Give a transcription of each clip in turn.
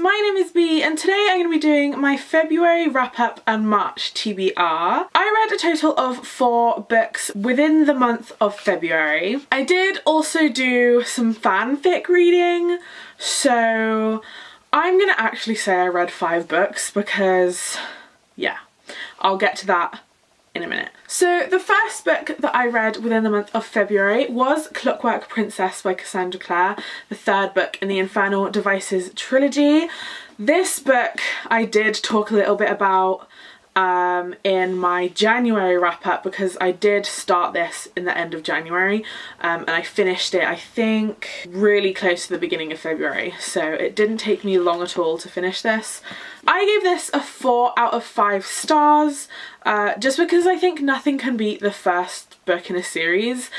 my name is Bea and today I'm going to be doing my February wrap up and March TBR. I read a total of 4 books within the month of February. I did also do some fanfic reading, so I'm going to actually say I read 5 books because, yeah, I'll get to that in a minute. So the first book that I read within the month of February was Clockwork Princess by Cassandra Clare, the 3rd book in the Infernal Devices trilogy. This book I did talk a little bit about in my January wrap up because I did start this in the end of January and I finished it, I think, really close to the beginning of February, so it didn't take me long at all to finish this. I gave this a 4 out of 5 stars just because I think nothing can beat the first book in a series.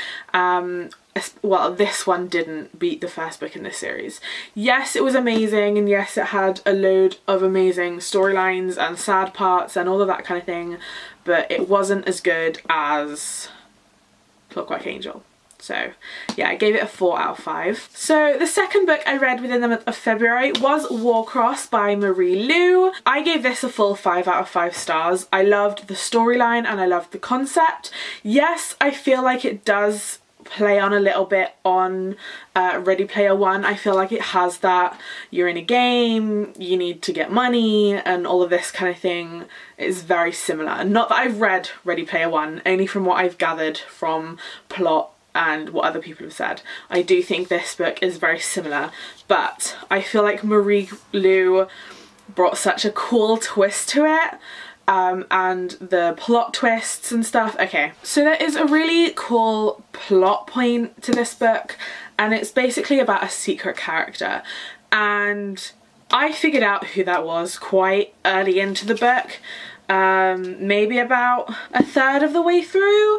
Well, this one didn't beat the first book in this series. Yes, it was amazing, and yes, it had a load of amazing storylines and sad parts and all of that kind of thing, but it wasn't as good as Clockwork Angel. So yeah, I gave it a 4 out of 5. So the second book I read within the month of February was Warcross by Marie Lu. I gave this a full 5 out of 5 stars. I loved the storyline and I loved the concept. Yes, I feel like it does play on a little bit on Ready Player One. I feel like it has that you're in a game, you need to get money and all of this kind of thing is very similar. Not that I've read Ready Player One, only from what I've gathered from plot and what other people have said. I do think this book is very similar, but I feel like Marie Lu brought such a cool twist to it. And the plot twists and stuff. Okay, so there is a really cool plot point to this book and it's basically about a secret character, and I figured out who that was quite early into the book, maybe about a third of the way through,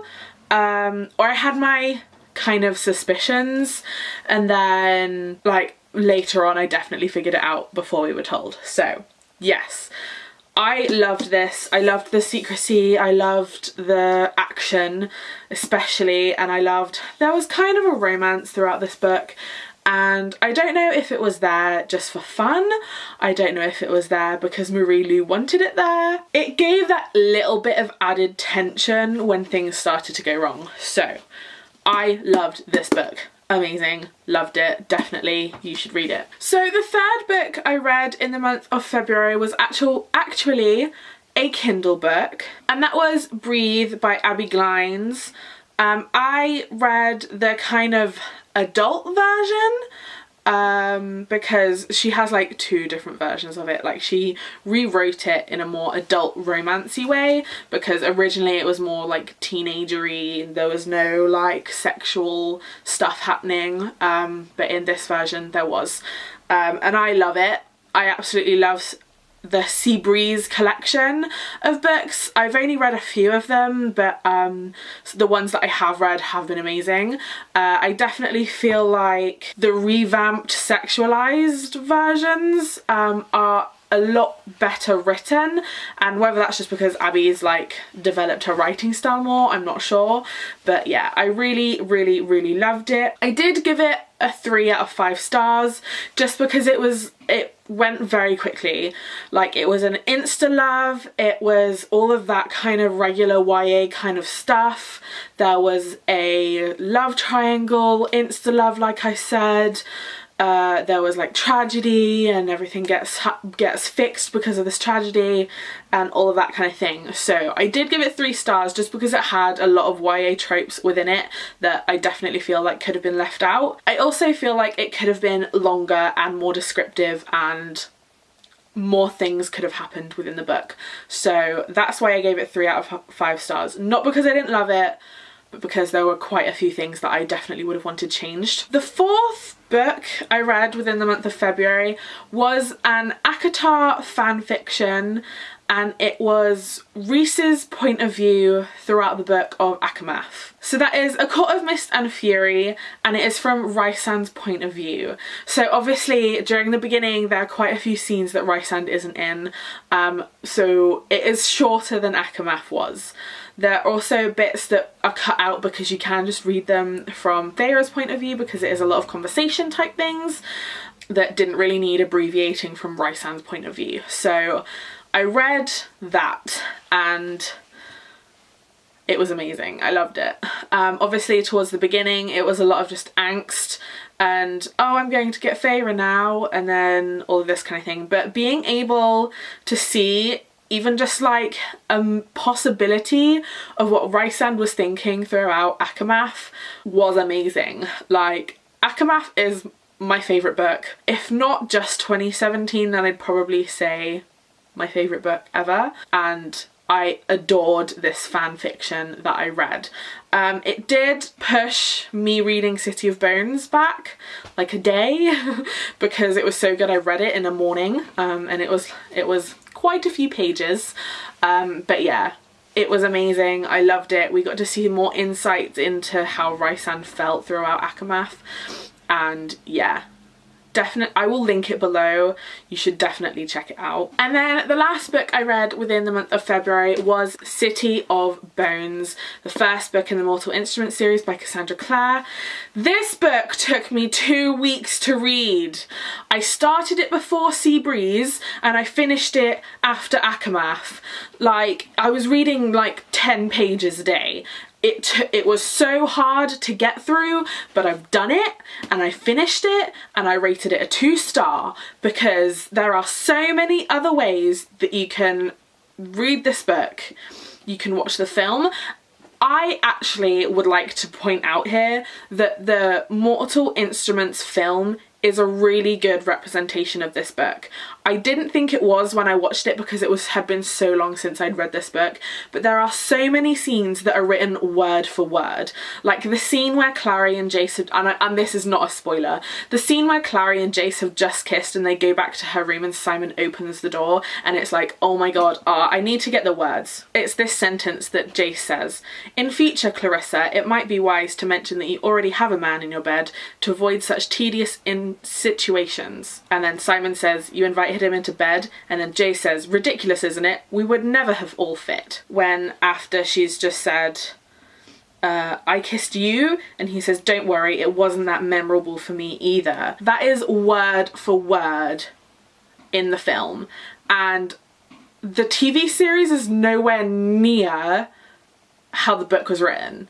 or I had my kind of suspicions, and then like later on I definitely figured it out before we were told. So yes, I loved this. I loved the secrecy, I loved the action especially, and I loved there was kind of a romance throughout this book, and I don't know if it was there just for fun. I don't know if it was there because Marie Lu wanted it there. It gave that little bit of added tension when things started to go wrong. So I loved this book. Amazing, loved it, definitely, you should read it. So the 3rd book I read in the month of February was actually a Kindle book, and that was Breathe by Abby Glines. I read the kind of adult version because she has like 2 different versions of it. Like she rewrote it in a more adult romancy way because originally it was more like teenagery, there was no like sexual stuff happening, but in this version there was, and I love it. I absolutely love the Sea Breeze collection of books. I've only read a few of them, but the ones that I have read have been amazing. I definitely feel like the revamped sexualized versions are a lot better written, and whether that's just because Abby's like developed her writing style more, I'm not sure, but yeah, I really loved it. I did give it a 3 out of 5 stars just because it went very quickly. Like it was an insta love, it was all of that kind of regular YA kind of stuff. There was a love triangle, insta love like I said. There was like tragedy and everything gets fixed because of this tragedy and all of that kind of thing. So I did give it 3 stars just because it had a lot of YA tropes within it that I definitely feel like could have been left out. I also feel like it could have been longer and more descriptive and more things could have happened within the book. So that's why I gave it 3 out of 5 stars. Not because I didn't love it, but because there were quite a few things that I definitely would have wanted changed. The 4th book I read within the month of February was an ACOTAR fanfiction, and it was Rhys's point of view throughout the book of Akamath. So that is A Court of Mist and Fury, and it is from Rhysand's point of view. So obviously during the beginning there are quite a few scenes that Rhysand isn't in, so it is shorter than Akamath was. There are also bits that are cut out because you can just read them from Thera's point of view because it is a lot of conversation type things. that didn't really need abbreviating from Rysand's point of view. So I read that and it was amazing. I loved it. Obviously towards the beginning it was a lot of just angst and, oh, I'm going to get Feyre now, and then all of this kind of thing. But being able to see even just like a possibility of what Rysand was thinking throughout ACOMAF was amazing. Like, ACOMAF is my favourite book. If not just 2017, then I'd probably say my favourite book ever. And I adored this fan fiction that I read. It did push me reading City of Bones back like a day because it was so good. I read it in a morning, and it was quite a few pages, but yeah, it was amazing. I loved it. We got to see more insights into how Rysand felt throughout ACOMAF, and yeah, definitely, I will link it below. You should definitely check it out. And then the last book I read within the month of February was City of Bones, the first book in the Mortal Instruments series by Cassandra Clare. This book took me 2 weeks to read. I started it before Seabreeze and I finished it after ACOMAF. Like, I was reading like 10 pages a day. It was so hard to get through, but I've done it and I finished it and I rated it a 2-star because there are so many other ways that you can read this book. You can watch the film. I actually would like to point out here that the Mortal Instruments film is a really good representation of this book. I didn't think it was when I watched it because it had been so long since I'd read this book, but there are so many scenes that are written word for word. Like the scene where Clary and Jace have, and this is not a spoiler, the scene where Clary and Jace have just kissed and they go back to her room and Simon opens the door and it's like, oh my god, I need to get the words. It's this sentence that Jace says: "In future, Clarissa, it might be wise to mention that you already have a man in your bed to avoid such tedious situations." And then Simon says, "You invited him into bed," and then Jay says, "Ridiculous, isn't it? We would never have all fit." When after she's just said, "I kissed you," and he says, "Don't worry, it wasn't that memorable for me either." That is word for word in the film, and the TV series is nowhere near how the book was written.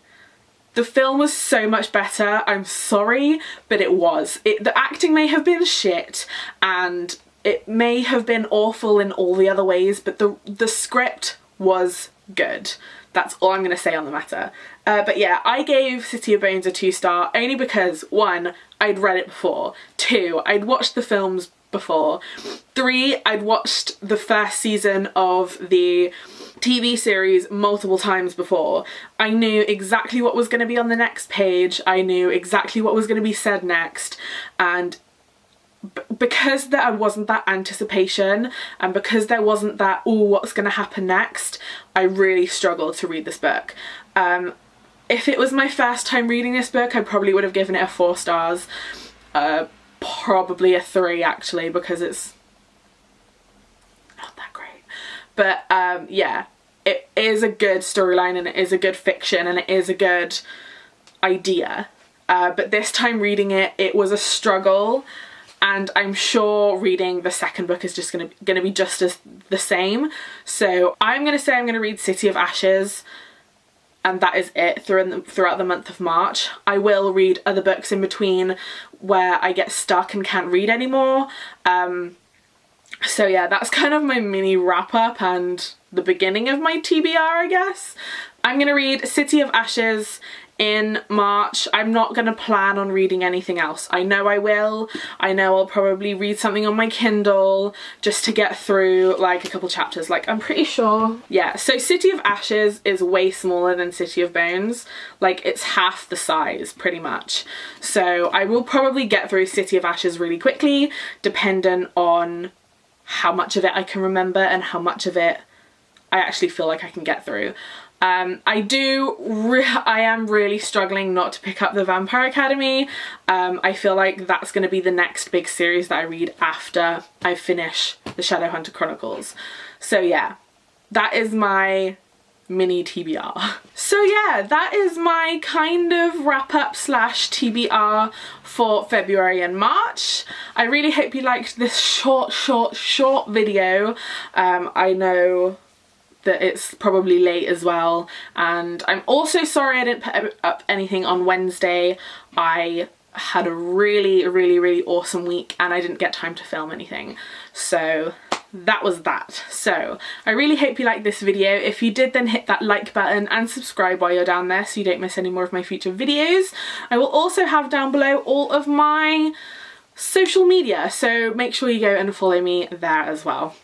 The film was so much better, I'm sorry, but it was. The acting may have been shit and it may have been awful in all the other ways, but the script was good. That's all I'm going to say on the matter. But yeah, I gave City of Bones a 2-star only because 1, I'd read it before, 2, I'd watched the films before, 3, I'd watched the first season of the TV series multiple times before. I knew exactly what was going to be on the next page, I knew exactly what was going to be said next, and because there wasn't that anticipation and because there wasn't that, oh, what's going to happen next, I really struggled to read this book. If it was my first time reading this book, I probably would have given it a 4 stars, probably a 3 actually, because it's not that great. But yeah, it is a good storyline and it is a good fiction and it is a good idea. But this time reading it, it was a struggle, and I'm sure reading the second book is just gonna be just as the same. So I'm gonna say I'm gonna read City of Ashes, and that is it throughout the month of March. I will read other books in between where I get stuck and can't read anymore. So yeah, that's kind of my mini wrap up and the beginning of my TBR, I guess. I'm gonna read City of Ashes in March. I'm not gonna plan on reading anything else. I know I will. I know I'll probably read something on my Kindle just to get through like a couple chapters, like I'm pretty sure. Yeah, so City of Ashes is way smaller than City of Bones. Like it's half the size pretty much. So I will probably get through City of Ashes really quickly, dependent on how much of it I can remember and how much of it I actually feel like I can get through. I am really struggling not to pick up the Vampire Academy. I feel like that's going to be the next big series that I read after I finish the Shadowhunter Chronicles. So yeah, that is my mini TBR. So yeah, that is my kind of wrap up slash TBR for February and March. I really hope you liked this short video. I know that it's probably late as well, and I'm also sorry I didn't put up anything on Wednesday. I had a really awesome week and I didn't get time to film anything, so that was that. So I really hope you liked this video. If you did, then hit that like button and subscribe while you're down there so you don't miss any more of my future videos. I will also have down below all of my social media, so make sure you go and follow me there as well.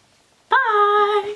Bye!